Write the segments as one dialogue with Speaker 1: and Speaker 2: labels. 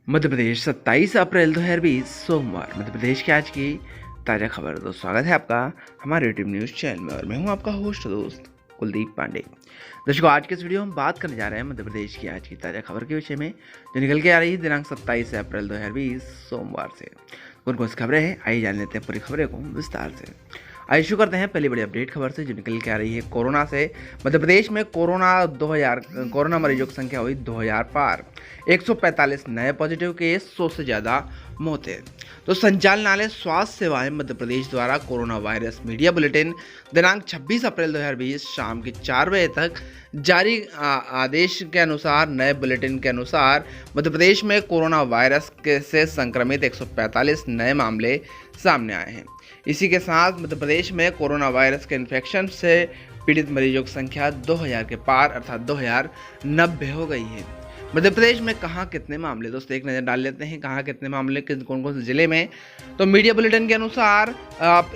Speaker 1: मध्य प्रदेश 27 अप्रैल 2020 सोमवार। मध्य प्रदेश की आज की ताज़ा खबर। दोस्त स्वागत है आपका हमारे यूट्यूब न्यूज़ चैनल में और मैं हूं आपका होस्ट दोस्त कुलदीप पांडे। दर्शकों, आज के इस वीडियो में हम बात करने जा रहे हैं मध्य प्रदेश की आज की ताज़ा खबर के विषय में जो निकल के आ रही है दिनांक 27 अप्रैल 2020 सोमवार से। कौन कौन सी खबरें हैं आइए जान लेते हैं पूरी खबरें को विस्तार से। आइए शुरू करते हैं पहली बड़ी अपडेट खबर से जो निकल के आ रही है कोरोना से। मध्य प्रदेश में कोरोना मरीजों की संख्या हुई 2000 पार। 145 नए पॉजिटिव केस, 100 से ज़्यादा मौतें। तो संचालनालय स्वास्थ्य सेवाएं मध्य प्रदेश द्वारा कोरोना वायरस मीडिया बुलेटिन दिनांक 26 अप्रैल 2020 शाम के 4 बजे तक जारी आदेश के अनुसार नए बुलेटिन के अनुसार मध्य प्रदेश में कोरोना वायरस से संक्रमित 145 नए मामले सामने आए हैं। इसी के साथ मध्य प्रदेश में कोरोना वायरस के इन्फेक्शन से पीड़ित मरीजों की संख्या 2000 के पार अर्थात 2090 हो गई है। मध्य प्रदेश में कहाँ कितने मामले, दोस्तों एक नज़र डाल लेते हैं कहाँ कितने मामले कौन कौन से जिले में। तो मीडिया बुलेटिन के अनुसार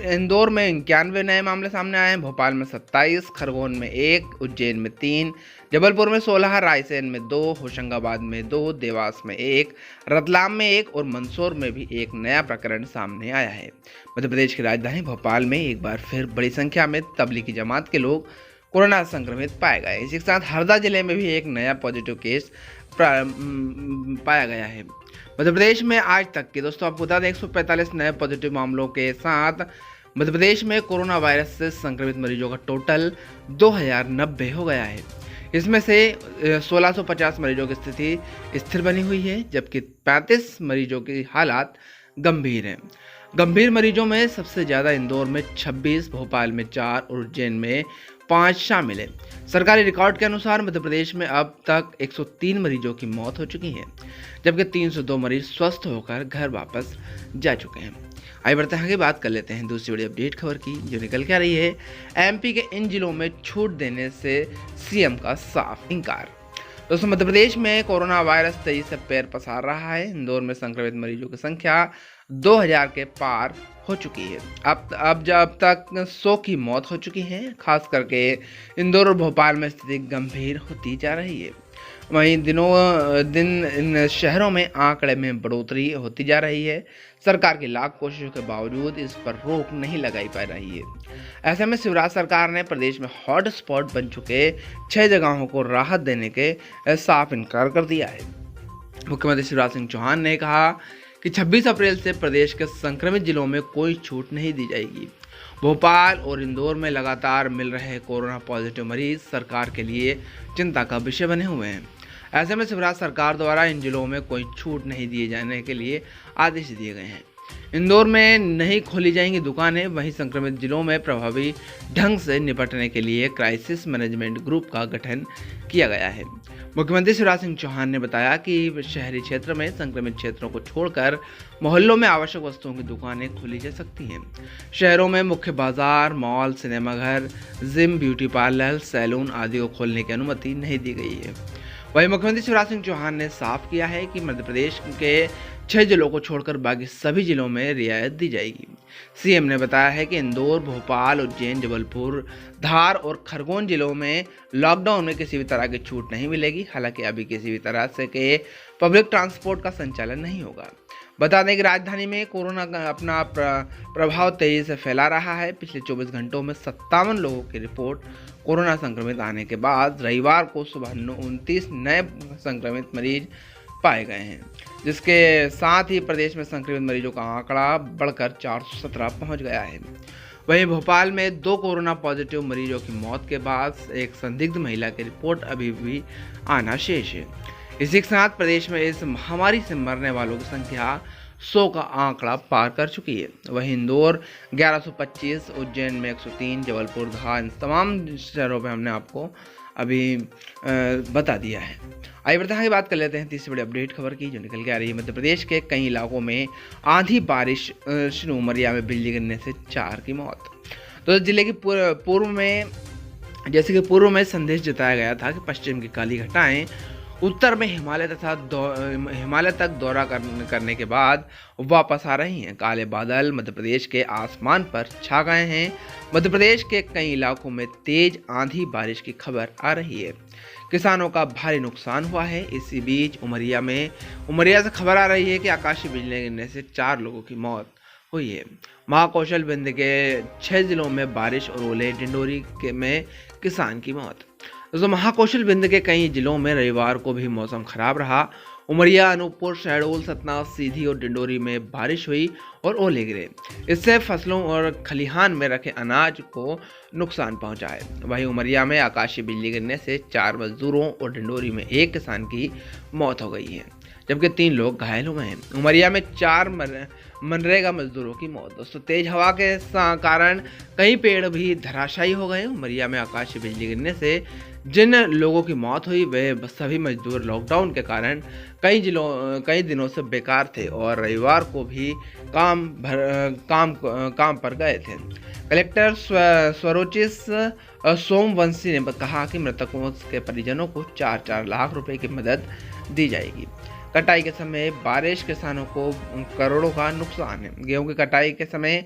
Speaker 1: इंदौर में 91 नए मामले सामने आए हैं, भोपाल में 27, खरगोन में 1, उज्जैन में 3, जबलपुर में 16, रायसेन में 2, होशंगाबाद में 2, देवास में 1, रतलाम में 1 और मंदसौर में भी एक नया प्रकरण सामने आया है। मध्य प्रदेश की राजधानी भोपाल में एक बार फिर बड़ी संख्या में तबलीगी जमात के लोग कोरोना संक्रमित पाए गए। इसी के साथ हरदा जिले में भी एक नया पॉजिटिव केस पाया गया है। मध्य प्रदेश में आज तक के दोस्तों आपको बता दें 145 नए पॉजिटिव मामलों के साथ मध्य प्रदेश में कोरोना वायरस से संक्रमित मरीजों का टोटल 2090 हो गया है। इसमें से 1650 मरीजों की स्थिति स्थिर बनी हुई है जबकि 35 मरीजों की हालत गंभीर है। गंभीर मरीजों में सबसे ज़्यादा इंदौर में 26, भोपाल में 4 और उज्जैन में 5 शामिल है। सरकारी रिकॉर्ड के अनुसार मध्य प्रदेश में अब तक 103 मरीजों की मौत हो चुकी है जबकि 302 मरीज स्वस्थ होकर घर वापस जा चुके हैं। आइए बढ़ते हैं आगे, बात कर लेते हैं दूसरी बड़ी अपडेट खबर की जो निकल के आ रही है एमपी के इन जिलों में छूट देने से सीएम का साफ इनकार। दोस्तों मध्य प्रदेश में कोरोना वायरस तेजी से पैर पसार रहा है। इंदौर में संक्रमित मरीजों की संख्या 2000 के पार हो चुकी है। अब तक 100 की मौत हो चुकी है। खास करके इंदौर और भोपाल में स्थिति गंभीर होती जा रही है। वहीं दिनों दिन इन शहरों में आंकड़े में बढ़ोतरी होती जा रही है। सरकार की लाख कोशिशों के बावजूद इस पर रोक नहीं लगाई पा रही है। ऐसे में शिवराज सरकार ने प्रदेश में हॉट स्पॉट बन चुके 6 जगहों को राहत देने के साफ इनकार कर दिया है। मुख्यमंत्री शिवराज सिंह चौहान ने कहा कि 26 अप्रैल से प्रदेश के संक्रमित जिलों में कोई छूट नहीं दी जाएगी। भोपाल और इंदौर में लगातार मिल रहे कोरोना पॉजिटिव मरीज सरकार के लिए चिंता का विषय बने हुए हैं। ऐसे में शिवराज सरकार द्वारा इन जिलों में कोई छूट नहीं दिए जाने के लिए आदेश दिए गए हैं। इंदौर में नहीं खोली जाएंगी दुकानें, वहीं संक्रमित जिलों में प्रभावी ढंग से निपटने के लिए क्राइसिस मैनेजमेंट ग्रुप का गठन किया गया है। मुख्यमंत्री शिवराज सिंह चौहान ने बताया कि शहरी क्षेत्र में संक्रमित क्षेत्रों को छोड़कर मोहल्लों में आवश्यक वस्तुओं की दुकानें खोली जा सकती हैं। शहरों में मुख्य बाजार, मॉल, सिनेमाघर, जिम, ब्यूटी पार्लर, सैलून आदि को खोलने की अनुमति नहीं दी गई है। वहीं मुख्यमंत्री शिवराज सिंह चौहान ने साफ किया है कि मध्य प्रदेश के 6 जिलों को छोड़कर बाकी सभी जिलों में रियायत दी जाएगी। सीएम ने बताया है कि इंदौर, भोपाल, उज्जैन, जबलपुर, धार और खरगोन जिलों में लॉकडाउन में किसी भी तरह की छूट नहीं मिलेगी। हालांकि अभी किसी भी तरह से के पब्लिक ट्रांसपोर्ट का संचालन नहीं होगा। बता दें कि राजधानी में कोरोना का अपना प्रभाव तेजी से फैला रहा है। पिछले 24 घंटों में 57 लोगों की रिपोर्ट कोरोना संक्रमित आने के बाद रविवार को सुबह 29 नए संक्रमित मरीज पाए गए हैं, जिसके साथ ही प्रदेश में संक्रमित मरीजों का आंकड़ा बढ़कर 417 पहुंच गया है। वहीं भोपाल में 2 कोरोना पॉजिटिव मरीजों की मौत के बाद एक संदिग्ध महिला की रिपोर्ट अभी भी आना शेष है। इसी के साथ प्रदेश में इस महामारी से मरने वालों की संख्या 100 का आंकड़ा पार कर चुकी है। वहीं इंदौर 1125, उज्जैन में 103, जबलपुर, धार, इन तमाम शहरों पे हमने आपको अभी बता दिया है। आइए बढ़ते हैं बात कर लेते हैं तीसरी बड़ी अपडेट खबर की जो निकल के आ रही है मध्य प्रदेश के कई इलाकों में आंधी बारिश शुरू, उमरिया में बिजली गिरने से 4 की मौत। तो जिले की पूर्व में संदेश जताया गया था कि पश्चिम की काली घटाएं उत्तर में हिमालय तक दौरा करने के बाद वापस आ रही हैं। काले बादल मध्य प्रदेश के आसमान पर छा गए हैं। मध्य प्रदेश के कई इलाकों में तेज आंधी बारिश की खबर आ रही है। किसानों का भारी नुकसान हुआ है। इसी बीच उमरिया से खबर आ रही है कि आकाशीय बिजली गिरने से 4 लोगों की मौत हुई है। महाकौशल बिंद के 6 जिलों में बारिश और ओले, डिंडोरी में किसान की मौत। दोस्तों, महाकौशल बिंद के कई जिलों में रविवार को भी मौसम खराब रहा। उमरिया, अनूपपुर, शहडोल, सतना, सीधी और डिंडोरी में बारिश हुई और ओले गिरे। इससे फसलों और खलिहान में रखे अनाज को नुकसान पहुंचा है। वहीं उमरिया में आकाशीय बिजली गिरने से 4 मजदूरों और डिंडोरी में 1 किसान की मौत हो गई है, जबकि 3 लोग घायल हुए हैं। उमरिया में 4 मनरेगा मजदूरों की मौत। दोस्तों, तेज हवा के कारण कई पेड़ भी धराशायी हो गए। उमरिया में आकाशीय बिजली गिरने से जिन लोगों की मौत हुई वे सभी मजदूर लॉकडाउन के कारण कई दिनों से बेकार थे और रविवार को भी काम पर गए थे। कलेक्टर स्वरोचिस सोमवंशी ने कहा कि मृतकों के परिजनों को 4-4 लाख रुपए की मदद दी जाएगी। कटाई के समय बारिश, किसानों को करोड़ों का नुकसान है। गेहूं की कटाई के समय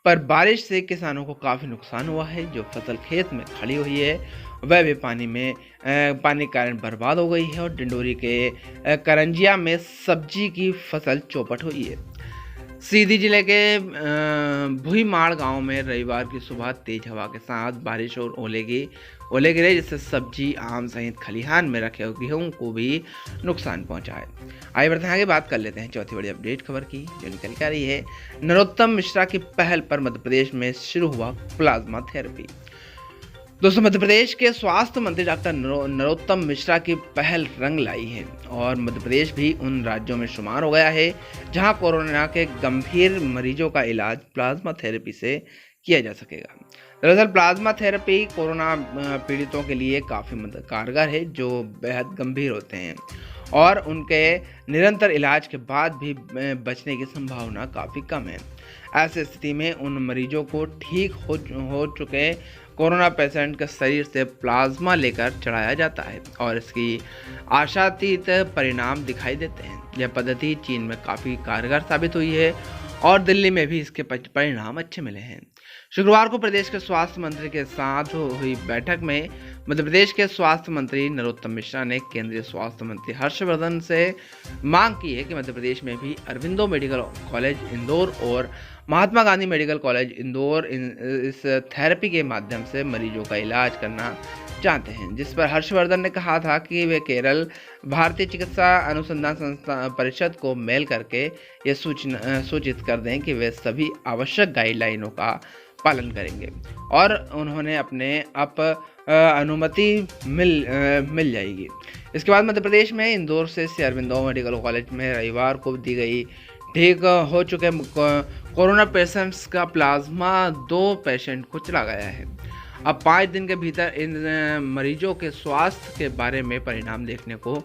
Speaker 1: पर बारिश से किसानों को काफ़ी नुकसान हुआ है। जो फसल खेत में खड़ी हुई है वह भी पानी के कारण बर्बाद हो गई है और डिंडोरी के करंजिया में सब्जी की फसल चौपट हुई है। सीधी जिले के भुईमाड़ गांव में रविवार की सुबह तेज हवा के साथ बारिश और ओले गिरे, जिससे सब्जी, आम सहित खलिहान में रखे गेहूं को भी नुकसान पहुंचा है। आइए बढ़ते हैं आगे, बात कर लेते हैं चौथी बड़ी अपडेट खबर की, जो निकल के आ रही है। नरोत्तम मिश्रा की पहल पर मध्य प्रदेश में शुरू हुआ प्लाज्मा थेरेपी। दोस्तों, मध्य प्रदेश के स्वास्थ्य मंत्री डॉक्टर नरोत्तम मिश्रा की पहल रंग लाई है और मध्य प्रदेश भी उन राज्यों में शुमार हो गया है जहां कोरोना के गंभीर मरीजों का इलाज प्लाज्मा थेरेपी से किया जा सकेगा। दरअसल प्लाज्मा थेरेपी कोरोना पीड़ितों के लिए काफ़ी कारगर है, जो बेहद गंभीर होते हैं और उनके निरंतर इलाज के बाद भी बचने की संभावना काफ़ी कम है। ऐसी स्थिति में उन मरीजों को ठीक हो चुके कोरोना पेशेंट के शरीर से प्लाज्मा लेकर चढ़ाया जाता है और इसकी आशातीत परिणाम दिखाई देते हैं। यह पद्धति चीन में काफ़ी कारगर साबित हुई है और दिल्ली में भी इसके परिणाम अच्छे मिले हैं। शुक्रवार को प्रदेश के स्वास्थ्य मंत्री के साथ हुई बैठक में मध्य प्रदेश के स्वास्थ्य मंत्री नरोत्तम मिश्रा ने केंद्रीय स्वास्थ्य मंत्री हर्षवर्धन से मांग की है कि मध्य प्रदेश में भी अरविंदो मेडिकल कॉलेज इंदौर और महात्मा गांधी मेडिकल कॉलेज इंदौर इस थेरेपी के माध्यम से मरीजों का इलाज करना चाहते हैं, जिस पर हर्षवर्धन ने कहा था कि वे केरल भारतीय चिकित्सा अनुसंधान संस्थान परिषद को मेल करके ये सूचित कर दें कि वे सभी आवश्यक गाइडलाइनों का पालन करेंगे और उन्होंने अपने अनुमति मिल जाएगी। इसके बाद मध्य प्रदेश में इंदौर से अरविंदो मेडिकल कॉलेज में रविवार को दी गई ठीक हो चुके कोरोना पेशेंट्स का प्लाज्मा 2 पेशेंट को चला गया है। अब 5 दिन के भीतर इन मरीजों के स्वास्थ्य के बारे में परिणाम देखने को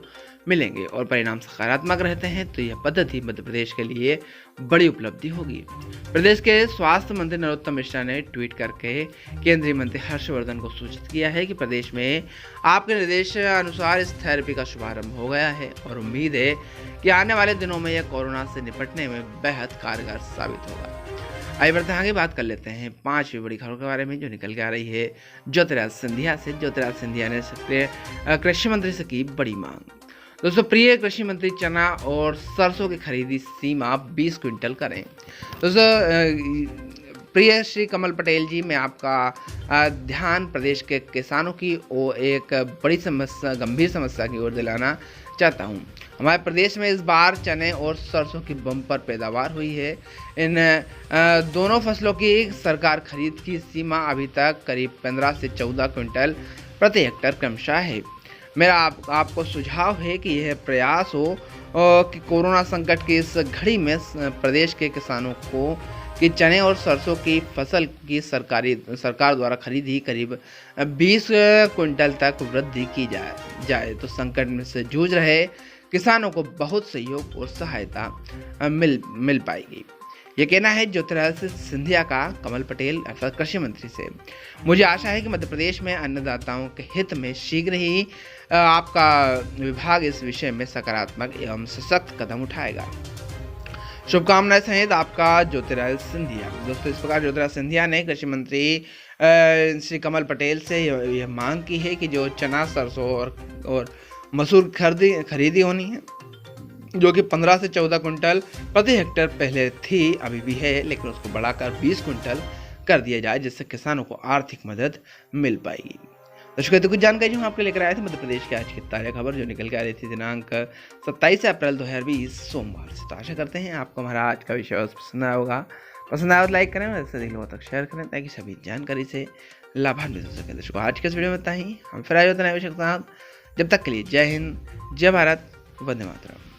Speaker 1: मिलेंगे और परिणाम सकारात्मक रहते हैं तो यह पद्धति मध्य प्रदेश के लिए बड़ी उपलब्धि होगी। प्रदेश के स्वास्थ्य मंत्री नरोत्तम मिश्रा ने ट्वीट करके केंद्रीय मंत्री हर्षवर्धन को सूचित किया है कि प्रदेश में आपके निर्देश अनुसार इस थेरेपी का शुभारंभ हो गया है और उम्मीद है कि आने वाले दिनों में यह कोरोना से निपटने में बेहद कारगर साबित होगा। आइए बढ़ते हैं आगे, बात कर लेते हैं 5वीं बड़ी खबरों के बारे में, जो निकल के आ रही है ज्योतिराज सिंधिया से। ज्योतिराज सिंधिया ने कृषि मंत्री से की बड़ी मांग। दोस्तों, प्रिय कृषि मंत्री, चना और सरसों की खरीदी सीमा 20 क्विंटल करें। दोस्तों, प्रिय श्री कमल पटेल जी, मैं आपका ध्यान प्रदेश के किसानों की ओर एक बड़ी गंभीर समस्या की ओर दिलाना चाहता हूं। हमारे प्रदेश में इस बार चने और सरसों की बम्पर पैदावार हुई है। इन दोनों फसलों की सरकार खरीद की सीमा अभी तक करीब 15 से 14 क्विंटल प्रति हेक्टेयर क्रमशः है। मेरा आपको सुझाव है कि यह प्रयास हो कि कोरोना संकट की इस घड़ी में प्रदेश के किसानों को कि चने और सरसों की फसल की सरकार द्वारा खरीदी करीब 20 क्विंटल तक वृद्धि की जाए तो संकट में से जूझ रहे किसानों को बहुत सहयोग और सहायता मिल पाएगी। ये कहना है ज्योतिराज सिंधिया का कमल पटेल अर्थात कृषि मंत्री से। मुझे आशा है कि मध्य प्रदेश में अन्नदाताओं के हित में शीघ्र ही आपका विभाग इस विषय में सकारात्मक एवं सशक्त कदम उठाएगा। शुभकामनाएं सहित आपका ज्योतिराज सिंधिया। दोस्तों, इस प्रकार ज्योतिराज सिंधिया ने कृषि मंत्री श्री कमल पटेल से यह मांग की है कि जो चना, सरसों और मसूर खरीदी होनी है, जो कि 15 से 14 कुंटल प्रति हेक्टेयर पहले थी, अभी भी है, लेकिन उसको बढ़ाकर 20 कुंटल कर दिया जाए, जिससे किसानों को आर्थिक मदद मिल पाएगी। दर्शकों, तो कुछ जानकारी हम आपको लेकर आए थे मध्य प्रदेश की आज की ताज़ा खबर, जो निकल के आ रही थी दिनांक 27 अप्रैल 2020 सोमवार से। तो आशा करते हैं आपको हमारा आज का विषय पसंद आया होगा। पसंद आया तो लाइक करें और अधिक लोगों तक शेयर करें, ताकि सभी जानकारी से लाभान्वित हो सकें। दर्शकों, आज के इस वीडियो में इतना ही। हम फिर आए होते नए विषय के साथ। जब तक के लिए जय हिंद, जय भारत, वंदे मातरम।